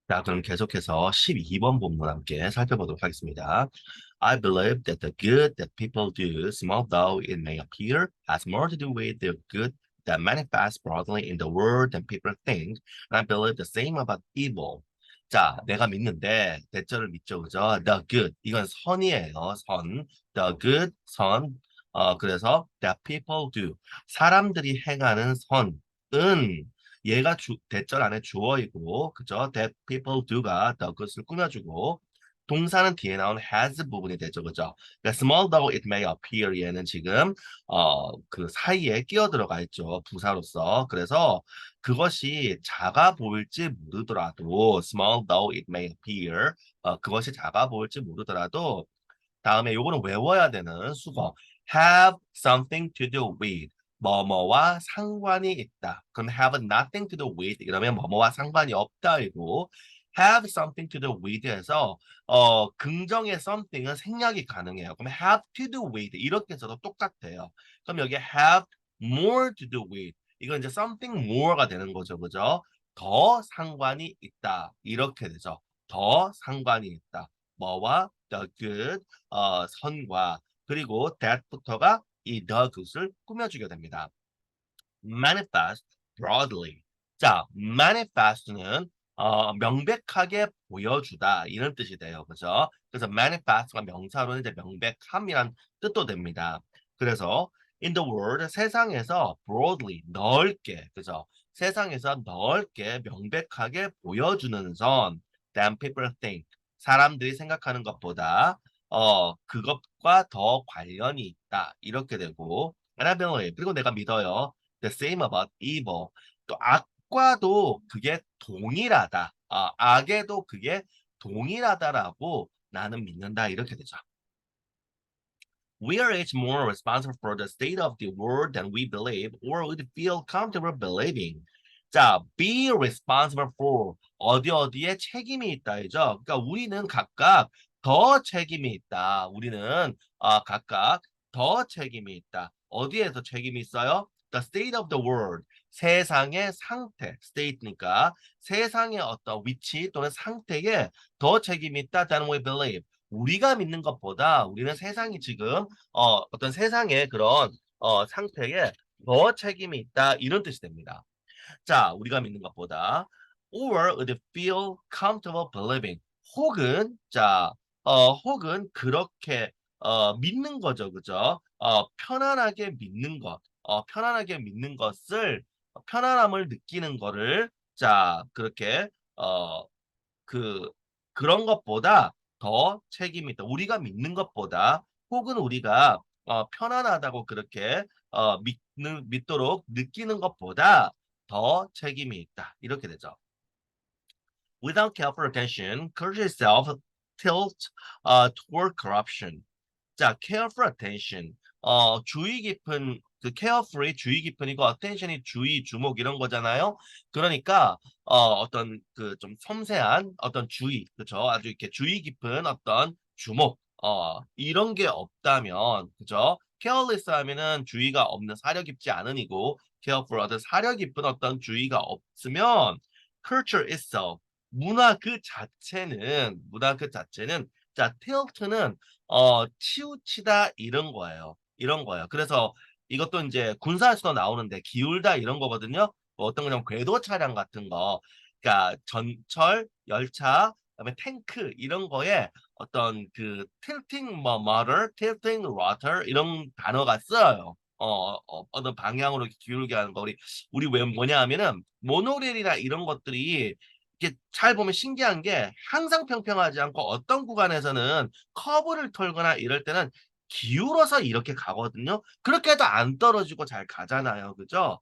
자, 그럼 계속해서 12번 본문 함께 살펴보도록 하겠습니다. I believe that the good that people do, small though it may appear, has more to do with the good that manifests broadly in the world than people think. And I believe the same about evil. 자, 내가 믿는데 대절을 믿죠, 그죠? The good, 이건 선이에요, 선. The good, 선. 그래서 that people do, 사람들이 행하는 선은 얘가 대절 안에 주어이고, 그죠? That people do가 the 것을 꾸며주고, 동사는 뒤에 나온 has 부분이 되죠, 그죠? 그러니까 small though it may appear 얘는 지금 그 사이에 끼어 들어가 있죠, 부사로서. 그래서 그것이 작아 보일지 모르더라도 small though it may appear 그것이 작아 보일지 모르더라도 다음에 요거는 외워야 되는 수거. have something to do with. 뭐뭐와 상관이 있다. 그럼 have nothing to do with 이러면 뭐뭐와 상관이 없다이고 have something to do with에서 긍정의 something은 생략이 가능해요. 그럼 have to do with 이렇게 써도 똑같아요. 그럼 여기 have more to do with 이건 이제 something more가 되는 거죠. 그죠? 더 상관이 있다. 이렇게 되죠. 더 상관이 있다. 뭐와 the good 선과 그리고 that부터가 이 the good을 꾸며주게 됩니다. manifest broadly. 자, manifest는 명백하게 보여주다 이런 뜻이 돼요. 그죠? 그래서 manifest가 명사로는 이제 명백함이란 뜻도 됩니다. 그래서 in the world 세상에서 broadly 넓게 그죠? 세상에서 넓게 명백하게 보여주는 선 than people think 사람들이 생각하는 것보다 그것과 더 관련이 있다 이렇게 되고 and I believe 그리고 내가 믿어요. The same about evil. 또 악과도 그게 동일하다. 악에도 그게 동일하다라고 나는 믿는다. 이렇게 되죠. We are each more responsible for the state of the world than we believe or would feel comfortable believing. 자, be responsible for 어디에 책임이 있다이죠. 그러니까 우리는 각각 더 책임이 있다. 우리는 각각 더 책임이 있다. 어디에서 책임이 있어요? The state of the world. 세상의 상태, state니까 세상의 어떤 위치 또는 상태에 더 책임이 있다 than we believe. 우리가 믿는 것보다 우리는 세상이 지금 어떤 세상의 그런 상태에 더 책임이 있다 이런 뜻이 됩니다. 자, 우리가 믿는 것보다 or would feel comfortable believing 혹은 그렇게 믿는 거죠, 그죠? 편안하게 믿는 것, 편안하게 믿는 것을 편안함을 느끼는 거를 자 그렇게 어, 그 그런 것보다 더 책임이 있다. 우리가 믿는 것보다 혹은 우리가 편안하다고 그렇게 믿도록 느끼는 것보다 더 책임이 있다. 이렇게 되죠. Without careful attention, culture itself tilts toward corruption. 자, careful attention. 주의 깊은 그 carefully 주의 깊은이고 attention이 주의, 주목 이런 거잖아요. 그러니까 어떤 그 좀 섬세한 어떤 주의, 그죠? 아주 이렇게 주의 깊은 어떤 주목, 이런 게 없다면, 그죠? careless 하면은 주의가 없는 사려 깊지 않은이고 careful 어떤 사려 깊은 어떤 주의가 없으면 culture itself 문화 그 자체는 자, tilt는 치우치다 이런 거예요. 이런 거예요. 그래서 이것도 이제 군사에서도 나오는데 기울다 이런 거거든요. 뭐 어떤 거냐면 궤도 차량 같은 거, 그러니까 전철, 열차, 그다음에 탱크 이런 거에 어떤 그 tilting 뭐 motor, tilting rotor 이런 단어가 쓰여요. 어떤 방향으로 기울게 하는 거 우리 왜 뭐냐 하면은 모노레일이나 이런 것들이 이게 잘 보면 신기한 게 항상 평평하지 않고 어떤 구간에서는 커브를 털거나 이럴 때는 기울어서 이렇게 가거든요. 그렇게 해도 안 떨어지고 잘 가잖아요. 그죠?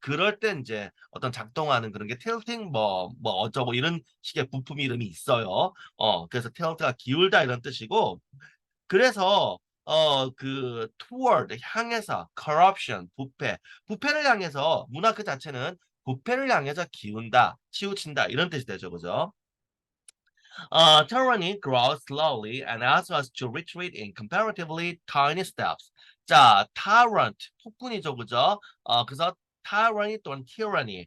그럴 때 이제 어떤 작동하는 그런 게 틸팅 뭐 어쩌고 이런 식의 부품 이름이 있어요. 그래서 틸트가 기울다 이런 뜻이고 그래서 그 toward 향해서 corruption 부패를 향해서 문화 그 자체는 부패를 향해서 기운다, 치우친다 이런 뜻이 되죠, 그죠? Tyranny grows slowly and asks us to retreat in comparatively tiny steps. 자, tyrant 폭군이죠, 그죠? 그래서 tyranny 또는 tyranny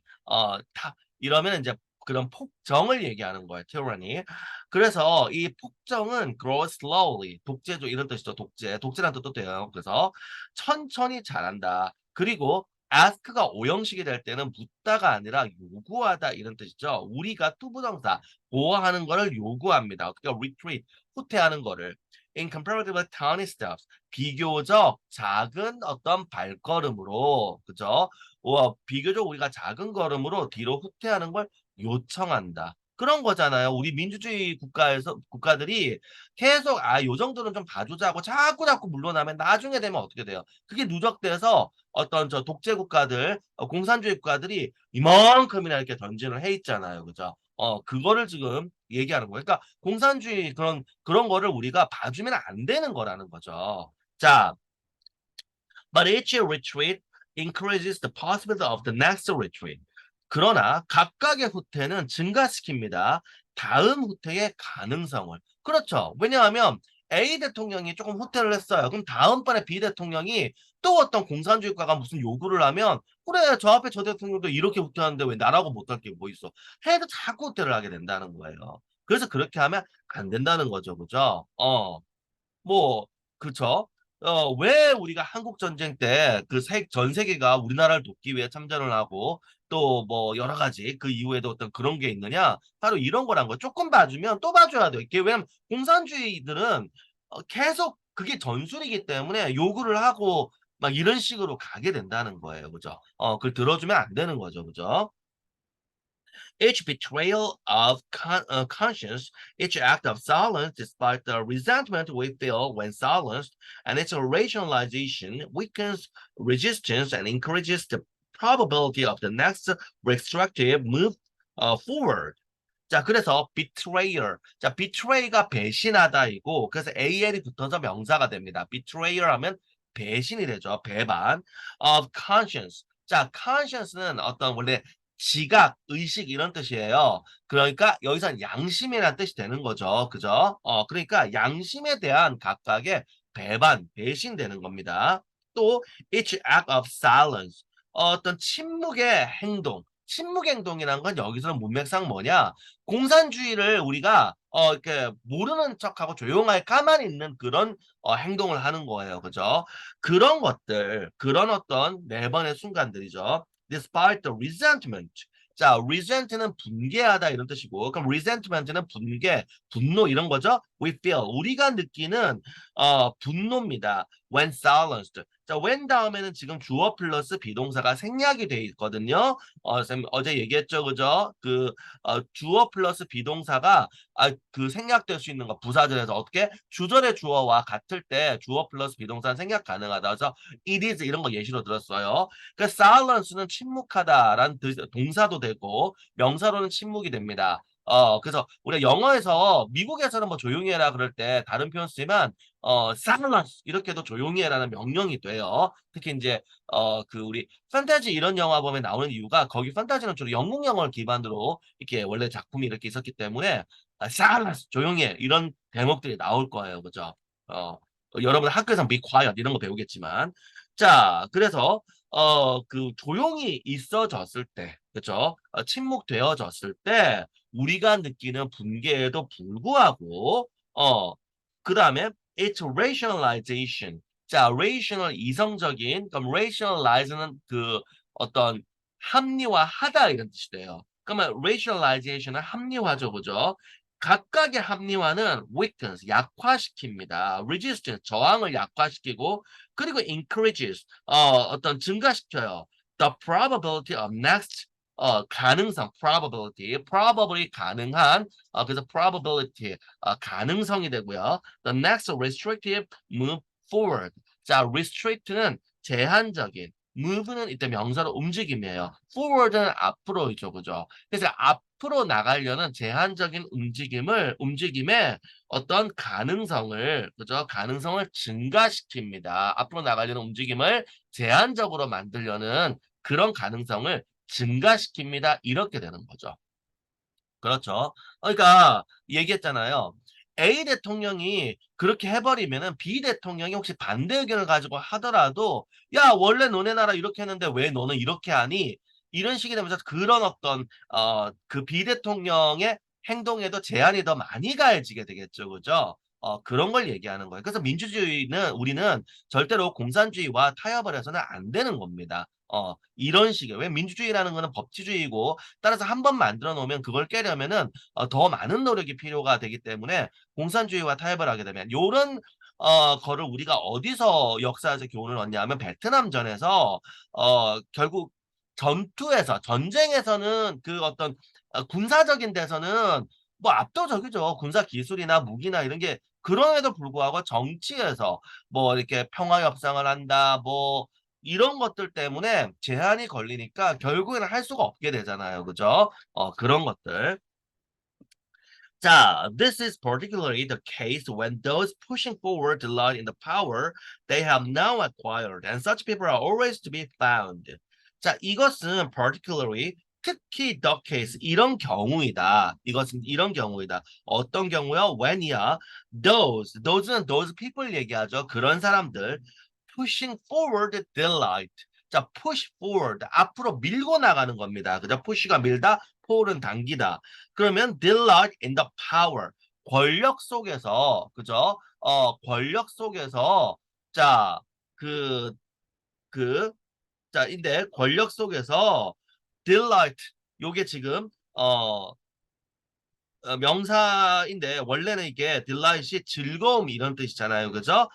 이러면 이제 그런 폭정을 얘기하는 거예요. tyranny. 그래서 이 폭정은 grow slowly. 독재죠. 이런 뜻이죠. 독재. 독재라는 뜻도 돼요. 그래서 천천히 자란다. 그리고 ask가 오형식이 될 때는 묻다가 아니라 요구하다 이런 뜻이죠. 우리가 투부정사 보호하는 거를 요구합니다. 어떻게 retreat 후퇴하는 거를 in comparatively tiny steps 비교적 작은 어떤 발걸음으로 그죠? 비교적 우리가 작은 걸음으로 뒤로 후퇴하는 걸 요청한다. 그런 거잖아요. 우리 민주주의 국가들이 계속 요 정도는 좀 봐주자고 자꾸 물러나면 나중에 되면 어떻게 돼요? 그게 누적돼서 어떤 저 독재 국가들, 공산주의 국가들이 이만큼이나 이렇게 전진을 해 있잖아요. 그죠? 그거를 지금 얘기하는 거예요. 그러니까 공산주의 그런 거를 우리가 봐주면 안 되는 거라는 거죠. 자, but each retreat increases the possibility of the next retreat. 그러나 각각의 후퇴는 증가시킵니다. 다음 후퇴의 가능성을. 그렇죠. 왜냐하면 A 대통령이 조금 후퇴를 했어요. 그럼 다음번에 B 대통령이 또 어떤 공산주의 국가가 무슨 요구를 하면 그래 저 앞에 저 대통령도 이렇게 후퇴하는데 왜 나라고 못할 게 뭐 있어. 해도 자꾸 후퇴를 하게 된다는 거예요. 그래서 그렇게 하면 안 된다는 거죠. 그죠? 뭐 그쵸? 왜 우리가 한국 전쟁 때 그 전 세계가 우리나라를 돕기 위해 참전을 하고 또 뭐 여러 가지 그 이후에도 어떤 그런 게 있느냐? 바로 이런 거란 거. 조금 봐주면 또 봐줘야 돼요. 이게 왜냐면 공산주의들은 계속 그게 전술이기 때문에 요구를 하고 막 이런 식으로 가게 된다는 거예요. 그죠? 그걸 들어주면 안 되는 거죠. 그죠? Each betrayal of conscience, each act of silence, despite the resentment we feel when silenced, and its rationalization weakens resistance and encourages the probability of the next restrictive move forward. 자, 그래서 betrayer. 자, betray가 배신하다이고, 그래서 al이 붙어서 명사가 됩니다. betrayer 하면 배신이 되죠. 배반. of conscience. 자, conscience는 어떤 원래 지각, 의식 이런 뜻이에요. 그러니까 여기서 양심이라는 뜻이 되는 거죠. 그죠? 그러니까 양심에 대한 각각의 배반, 배신되는 겁니다. 또 each act of silence. 어떤 침묵의 행동. 침묵 행동이라는 건 여기서는 문맥상 뭐냐? 공산주의를 우리가 이렇게 모르는 척하고 조용하게 가만히 있는 그런 행동을 하는 거예요. 그죠? 그런 것들, 그런 어떤 매번의 순간들이죠. Despite the resentment. 자, resent는 분개하다 이런 뜻이고, 그럼 resentment는 분개, 분노 이런 거죠. We feel 우리가 느끼는 분노입니다. When silenced. 자, when 다음에는 지금 주어 플러스 비동사가 생략이 돼 있거든요. 쌤 어제 얘기했죠, 그죠? 주어 플러스 비동사가 그 생략될 수 있는 거 부사절에서 어떻게 주절의 주어와 같을 때 주어 플러스 비동사는 생략 가능하다. 그래서 it is 이런 거 예시로 들었어요. 그 silence는 침묵하다라는 동사도 되고 명사로는 침묵이 됩니다. 그래서 우리가 영어에서 미국에서는 뭐 조용히 해라 그럴 때 다른 표현 쓰지만 silence 이렇게도 조용히 해라는 명령이 돼요. 특히 이제 우리 판타지 이런 영화 보면 나오는 이유가 거기 판타지는 주로 영국 영어를 기반으로 이렇게 원래 작품이 이렇게 있었기 때문에 silence 조용히 해 이런 대목들이 나올 거예요. 그죠? 여러분 학교에서 be quiet 이런 거 배우겠지만 자, 그래서 조용히 있어졌을 때, 그죠? 침묵되어졌을 때 우리가 느끼는 분개에도 불구하고 그다음에 it's rationalization. 자, rational 이성적인, 그럼 rationalize는 그 어떤 합리화하다 이런 뜻이 돼요. 그러면 rationalization은 합리화죠, 그죠? 각각의 합리화는 weakens, 약화시킵니다. resistance, 저항을 약화시키고, 그리고 encourages, 어떤 증가시켜요. The probability of next, 가능성, probability, probably 가능한, 그래서 probability, 가능성이 되고요. The next restrictive move forward. 자, restrict는 제한적인, move는 이때 명사로 움직임이에요. forward는 앞으로이죠, 그죠? 그래서 앞으로 나가려는 제한적인 움직임의 어떤 가능성을, 그죠? 가능성을 증가시킵니다. 앞으로 나가려는 움직임을 제한적으로 만들려는 그런 가능성을 증가시킵니다. 이렇게 되는 거죠. 그렇죠. 그러니까 얘기했잖아요. A 대통령이 그렇게 해버리면은 B 대통령이 혹시 반대 의견을 가지고 하더라도 야 원래 너네 나라 이렇게 했는데 왜 너는 이렇게 하니? 이런 식이 되면서 그런 어떤 그 비대통령의 행동에도 제한이 더 많이 가해지게 되겠죠. 그죠? 그런 걸 얘기하는 거예요. 그래서 민주주의는 우리는 절대로 공산주의와 타협을 해서는 안 되는 겁니다. 이런 식의 왜 민주주의라는 거는 법치주의고 따라서 한 번 만들어 놓으면 그걸 깨려면은 더 많은 노력이 필요가 되기 때문에 공산주의와 타협을 하게 되면 요런 거를 우리가 어디서 역사에서 교훈을 얻냐면 베트남전에서 결국 전투에서 전쟁에서는 그 어떤 군사적인 데서는 뭐 압도적이죠. 군사 기술이나 무기나 이런 게 그럼에도 불구하고 정치에서 뭐 이렇게 평화 협상을 한다 뭐 이런 것들 때문에 제한이 걸리니까 결국에는 할 수가 없게 되잖아요. 그죠? 그런 것들. 자, this is particularly the case when those pushing forward delight in the power they have now acquired, and such people are always to be found. 자, 이것은 particularly 특히 the case 이런 경우이다. 이것은 이런 경우이다. 어떤 경우요? when이야. those는 those people 얘기하죠. 그런 사람들. pushing forward delight. 자, push forward 앞으로 밀고 나가는 겁니다. 그죠? push가 밀다, forward은 당기다. 그러면 delight in the power 권력 속에서 그죠? 권력 속에서 자, 그, 그, 자, 인데 권력 속에서 delight 요게 지금 명사인데 원래는 이게 delight이 즐거움 이런 뜻이잖아요. 그죠?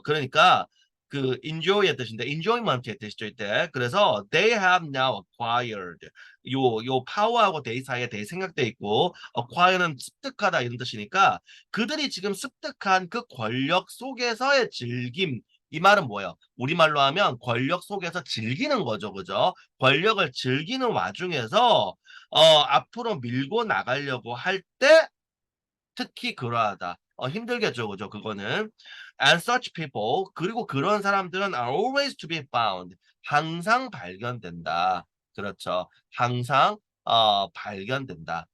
그러니까 그 enjoy의 뜻인데 enjoyment의 뜻이죠. 이때. 그래서 they have now acquired 요 power하고 they 사이에 they 생략돼 있고 acquire는 습득하다 이런 뜻이니까 그들이 지금 습득한 그 권력 속에서의 즐김 이 말은 뭐예요? 우리말로 하면 권력 속에서 즐기는 거죠. 그죠? 권력을 즐기는 와중에서 앞으로 밀고 나가려고 할 때 특히 그러하다. 힘들겠죠, 그죠? 그거는. And such people, 그리고 그런 사람들은 are always to be found. 항상 발견된다. 그렇죠. 항상 발견된다.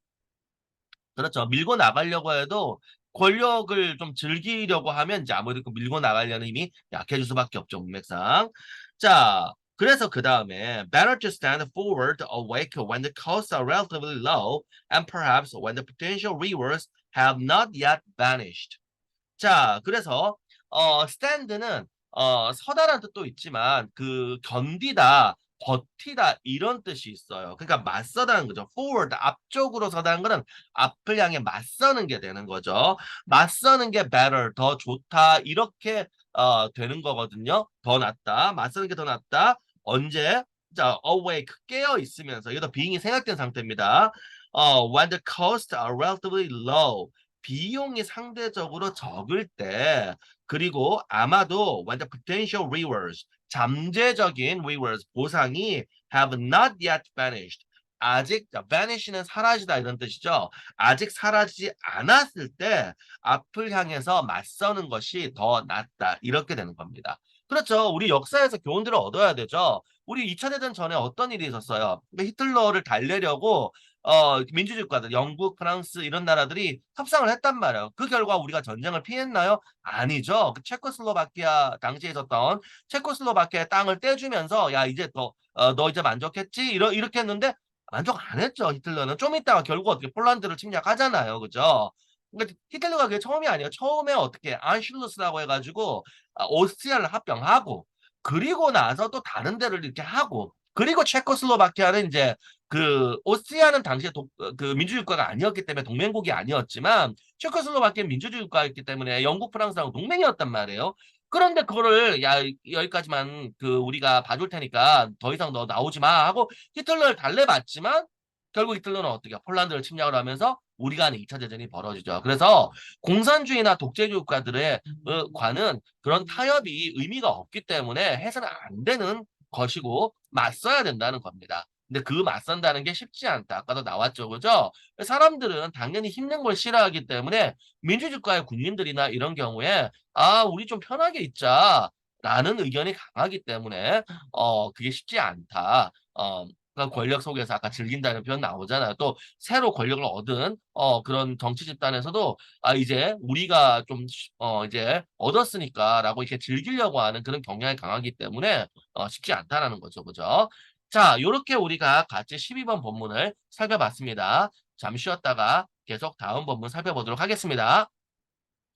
그렇죠. 밀고 나가려고 해도 권력을 좀 즐기려고 하면 이제 아무래도 그 밀고 나가려는 힘이 약해질 수밖에 없죠, 문맥상. 자, 그래서 그 다음에 better to stand forward awake when the costs are relatively low and perhaps when the potential rewards have not yet vanished. 자, 그래서 stand는 서다라는 뜻도 있지만 그 견디다, 버티다 이런 뜻이 있어요. 그러니까 맞서다는 거죠. forward 앞쪽으로 서다는 거는 앞을 향해 맞서는 게 되는 거죠. 맞서는 게 better 더 좋다 이렇게 되는 거거든요. 더 낫다. 맞서는 게 더 낫다. 언제? 자, awake 깨어 있으면서 이것도 being이 생략된 상태입니다. when the costs are relatively low 비용이 상대적으로 적을 때 그리고 아마도 when the potential rewards 잠재적인 rewards 보상이 have not yet vanished 아직 vanish는 사라지다 이런 뜻이죠. 아직 사라지지 않았을 때 앞을 향해서 맞서는 것이 더 낫다 이렇게 되는 겁니다. 그렇죠. 우리 역사에서 교훈들을 얻어야 되죠. 우리 2차 대전 전에 어떤 일이 있었어요? 히틀러를 달래려고 민주주의 국가들, 영국, 프랑스 이런 나라들이 협상을 했단 말이에요. 그 결과 우리가 전쟁을 피했나요? 아니죠. 그 체코슬로바키아 당시에 있었던 체코슬로바키아의 땅을 떼주면서 야 이제 너 이제 만족했지? 이렇게 했는데 만족 안 했죠. 히틀러는 좀 있다가 결국 어떻게 폴란드를 침략하잖아요. 그죠? 그러니까 히틀러가 그게 처음이 아니에요. 처음에 어떻게 안슐루스라고 해가지고 오스트리아를 합병하고 그리고 나서 또 다른 데를 이렇게 하고 그리고 체코슬로바키아는 이제 그 오스트리아는 당시에 그 민주주의 국가가 아니었기 때문에 동맹국이 아니었지만 체코슬로바키아는 민주주의 국가였기 때문에 영국, 프랑스하고 동맹이었단 말이에요. 그런데 그거를 야 여기까지만 그 우리가 봐줄 테니까 더 이상 너 나오지 마 하고 히틀러를 달래봤지만 결국 히틀러는 어떻게 폴란드를 침략을 하면서 우리가 하는 2차 대전이 벌어지죠. 그래서 공산주의나 독재주의 국가들의 과는 그런 타협이 의미가 없기 때문에 해서는 안 되는 것이고 맞서야 된다는 겁니다. 근데 그 맞선다는 게 쉽지 않다. 아까도 나왔죠. 그죠? 사람들은 당연히 힘든 걸 싫어하기 때문에 민주주의국가의 국민들이나 이런 경우에 우리 좀 편하게 있자. 라는 의견이 강하기 때문에 그게 쉽지 않다. 그러니까 권력 속에서 아까 즐긴다는 표현 나오잖아요. 또 새로 권력을 얻은 그런 정치 집단에서도 이제 우리가 좀 이제 얻었으니까라고 이렇게 즐기려고 하는 그런 경향이 강하기 때문에 쉽지 않다라는 거죠. 그죠? 자, 요렇게 우리가 같이 12번 본문을 살펴봤습니다. 잠시 쉬었다가 계속 다음 본문 살펴보도록 하겠습니다.